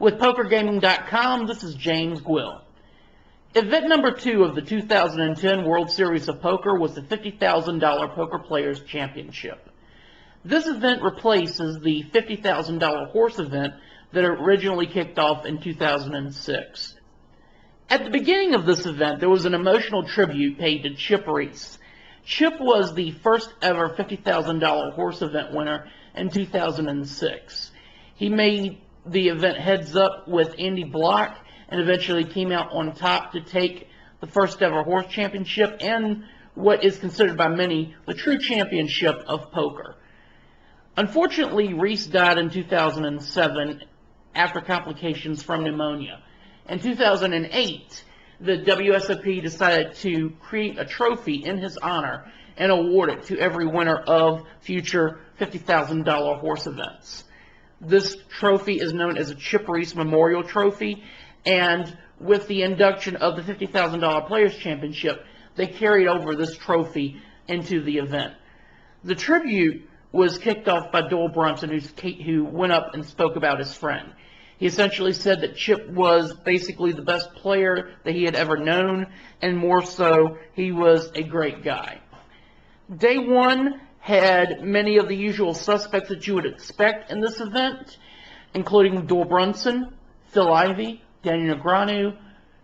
With PokerGaming.com, this is James Gwill. Event number 2 of the 2010 World Series of Poker was the $50,000 Poker Players Championship. This event replaces the $50,000 horse event that originally kicked off in 2006. At the beginning of this event, there was an emotional tribute paid to Chip Reese. Chip was the first ever $50,000 horse event winner in 2006. He made the event heads up with Andy Block and eventually came out on top to take the first ever horse championship and what is considered by many the true championship of poker. Unfortunately, Reese died in 2007 after complications from pneumonia. In 2008, the WSOP decided to create a trophy in his honor and award it to every winner of future $50,000 horse events. This trophy is known as a Chip Reese Memorial Trophy, and with the induction of the $50,000 Players Championship, they carried over this trophy into the event. The tribute was kicked off by Doyle Brunson, who went up and spoke about his friend. He essentially said that Chip was basically the best player that he had ever known, and more so, he was a great guy. Day 1 had many of the usual suspects that you would expect in this event, including Doyle Brunson, Phil Ivey, Daniel Negreanu,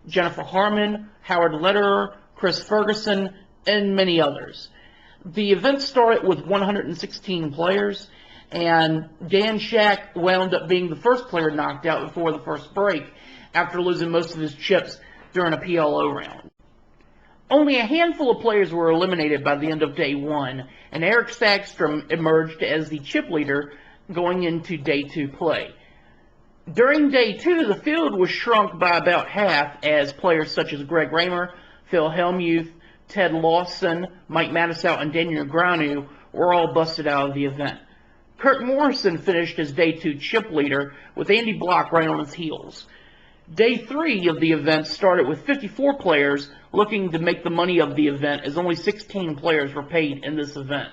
Jennifer Harmon, Howard Lederer, Chris Ferguson, and many others. The event started with 116 players, and Dan Shack wound up being the first player knocked out before the first break after losing most of his chips during a PLO round. Only a handful of players were eliminated by the end of Day 1, and Eric Sagstrom emerged as the chip leader going into Day 2 play. During Day 2, the field was shrunk by about half as players such as Greg Raymer, Phil Hellmuth, Ted Lawson, Mike Matusow, and Daniel Negreanu were all busted out of the event. Kurt Morrison finished as Day 2 chip leader with Andy Block right on his heels. Day 3 of the event started with 54 players looking to make the money of the event, as only 16 players were paid in this event.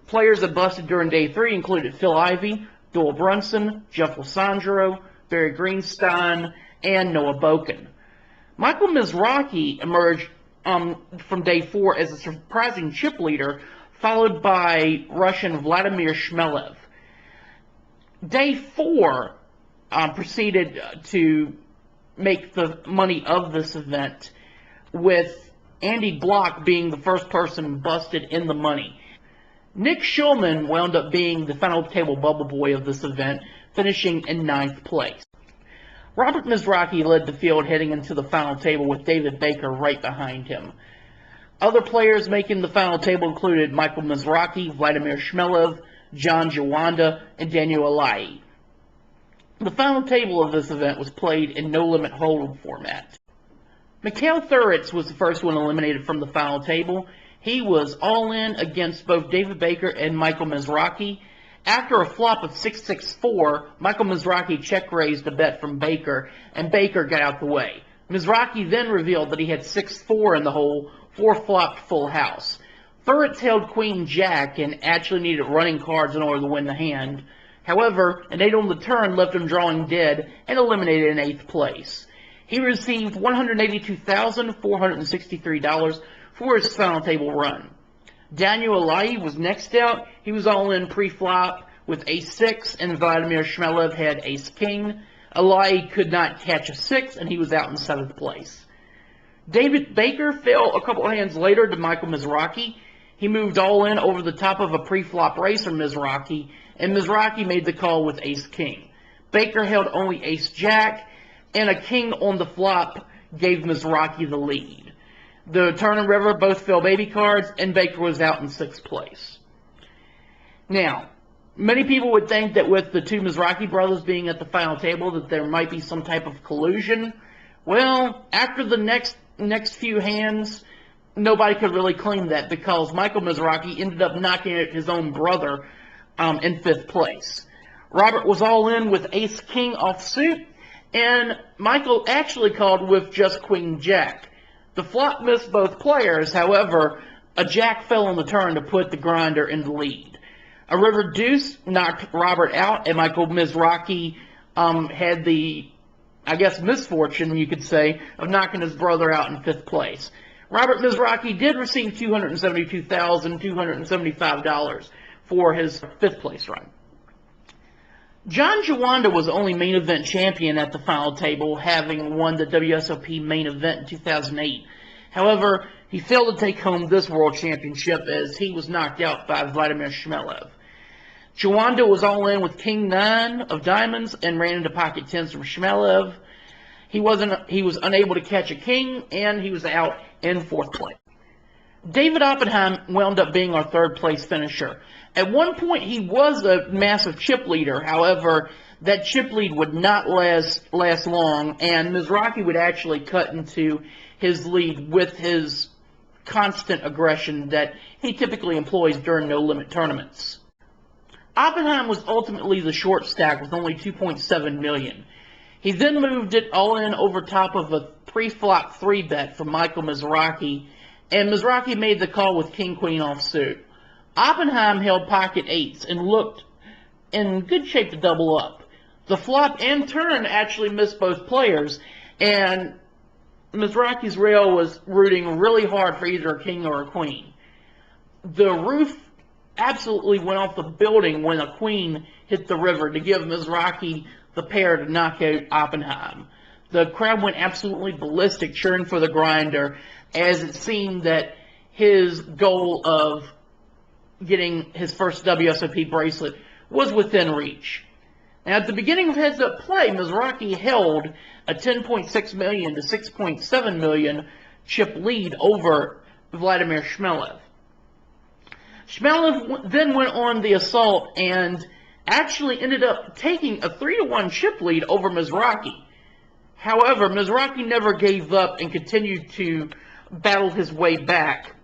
Players that busted during Day 3 included Phil Ivey, Doyle Brunson, Jeff Losandro, Barry Greenstein, and Noah Boken. Michael Mizrachi emerged from Day 4 as a surprising chip leader, followed by Russian Vladimir Shmelev. Day 4 proceeded to make the money of this event, with Andy Block being the first person busted in the money. Nick Schulman wound up being the final table bubble boy of this event, finishing in 9th place. Robert Mizrachi led the field heading into the final table with David Baker right behind him. Other players making the final table included Michael Mizrachi, Vladimir Shmelev, John Jawanda, and Daniel Alaei. The final table of this event was played in no-limit hold'em format. Mikhail Thuritz was the first one eliminated from the final table. He was all in against both David Baker and Michael Mizrachi. After a flop of 6-6-4, Michael Mizrachi check-raised a bet from Baker, and Baker got out the way. Mizrachi then revealed that he had 6-4 in the hole, 4-flopped full house. Thuritz held Queen-Jack and actually needed running cards in order to win the hand. However, an 8 on the turn left him drawing dead and eliminated in 8th place. He received $182,463 for his final table run. Daniel Alaei was next out. He was all in pre-flop with Ace-6, and Vladimir Shmelev had Ace-King. Alaei could not catch a 6, and he was out in 7th place. David Baker fell a couple of hands later to Michael Mizrachi. He moved all in over the top of a pre-flop race from Mizrachi, and Mizrachi made the call with Ace-King. Baker held only Ace-Jack, and a king on the flop gave Mizrachi the lead. The turn and river both fell baby cards, and Baker was out in 6th place. Now, many people would think that with the two Mizrachi brothers being at the final table that there might be some type of collusion. Well, after the next few hands, nobody could really claim that, because Michael Mizrachi ended up knocking out his own brother in 5th place. Robert was all in with Ace-King offsuit, and Michael actually called with just Queen-Jack. The flop missed both players. However, a jack fell on the turn to put the grinder in the lead. A river deuce knocked Robert out, and Michael Mizrachi had the, I guess, misfortune, you could say, of knocking his brother out in 5th place. Robert Mizrachi did receive $272,275 for his 5th place run. John Jawanda was the only main event champion at the final table, having won the WSOP main event in 2008. However, he failed to take home this world championship as he was knocked out by Vladimir Shmelev. Jawanda was all in with King 9 of diamonds and ran into pocket 10s from Shmelev. He was unable to catch a king, and he was out in 4th place. David Oppenheim wound up being our 3rd place finisher. At one point, he was a massive chip leader. However, that chip lead would not last long, and Mizrachi would actually cut into his lead with his constant aggression that he typically employs during no-limit tournaments. Oppenheim was ultimately the short stack with only $2.7 million. He then moved it all in over top of a pre-flop 3-bet from Michael Mizrachi, and Mizrachi made the call with King-Queen offsuit. Oppenheim held pocket 8s and looked in good shape to double up. The flop and turn actually missed both players, and Mizrachi's rail was rooting really hard for either a king or a queen. The roof absolutely went off the building when a queen hit the river to give Mizrachi the pair to knock out Oppenheim. The crowd went absolutely ballistic, cheering for the grinder, as it seemed that his goal of getting his first WSOP bracelet was within reach. Now, at the beginning of heads-up play, Mizrachi held a $10.6 million to $6.7 million chip lead over Vladimir Shmelev. Shmelev then went on the assault and actually ended up taking a 3-1 chip lead over Mizrachi. However, Mizrachi never gave up and continued to battle his way back.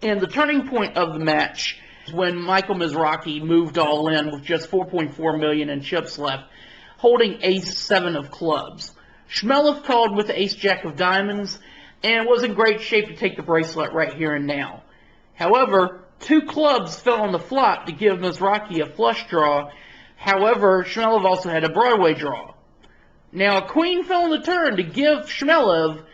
And the turning point of the match is when Michael Mizrachi moved all in with just $4.4 million in chips left, holding ace-7 of clubs. Shmelev called with the ace-jack of diamonds and was in great shape to take the bracelet right here and now. However, 2 clubs fell on the flop to give Mizrachi a flush draw. However, Shmelev also had a Broadway draw. Now, a queen fell on the turn to give Shmelev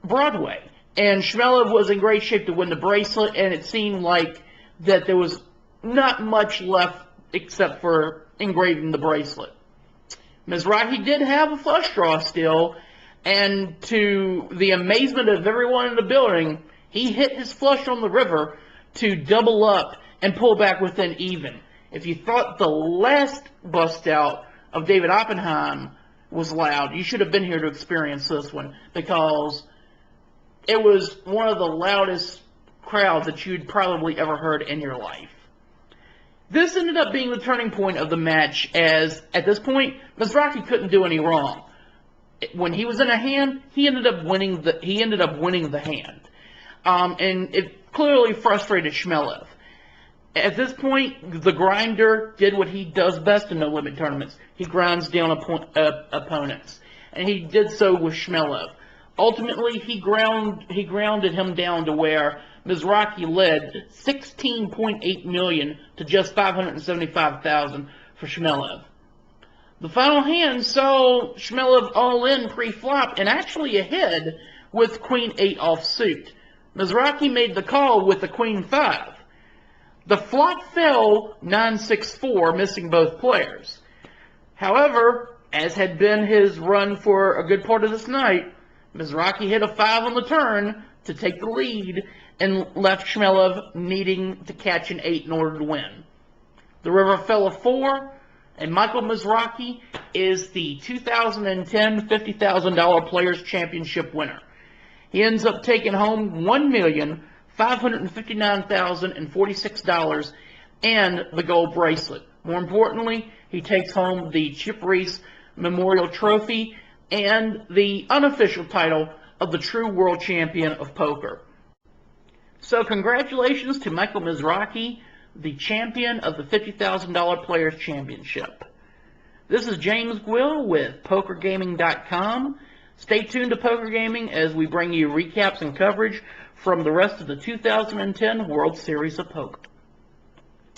Broadway, and Shmelev was in great shape to win the bracelet, and it seemed like that there was not much left except for engraving the bracelet. Mizrachi did have a flush draw still, and to the amazement of everyone in the building, he hit his flush on the river to double up and pull back within even. If you thought the last bust out of David Oppenheim was loud, you should have been here to experience this one, because it was one of the loudest crowds that you'd probably ever heard in your life. This ended up being the turning point of the match, as at this point, Mizrachi couldn't do any wrong. When he was in a hand, he ended up winning the hand. And it clearly frustrated Shmelev. At this point, the grinder did what he does best in no-limit tournaments. He grinds down opponents. And he did so with Shmelev. Ultimately, he grounded him down to where Mizrachi led $16.8 million to just $575,000 for Shmelev. The final hand saw Shmelev all in pre-flop and actually ahead with Queen 8 offsuit. Mizrachi made the call with the Queen 5. The flop fell 9-6-4, missing both players. However, as had been his run for a good part of this night, Mizrachi hit a 5 on the turn to take the lead and left Shmelev needing to catch an 8 in order to win. The river fell a 4, and Michael Mizrachi is the 2010 $50,000 Players Championship winner. He ends up taking home $1,559,046 and the gold bracelet. More importantly, he takes home the Chip Reese Memorial Trophy and the unofficial title of the true world champion of poker. So congratulations to Michael Mizrachi, the champion of the $50,000 Players Championship. This is James Gwill with PokerGaming.com. Stay tuned to Poker Gaming as we bring you recaps and coverage from the rest of the 2010 World Series of Poker.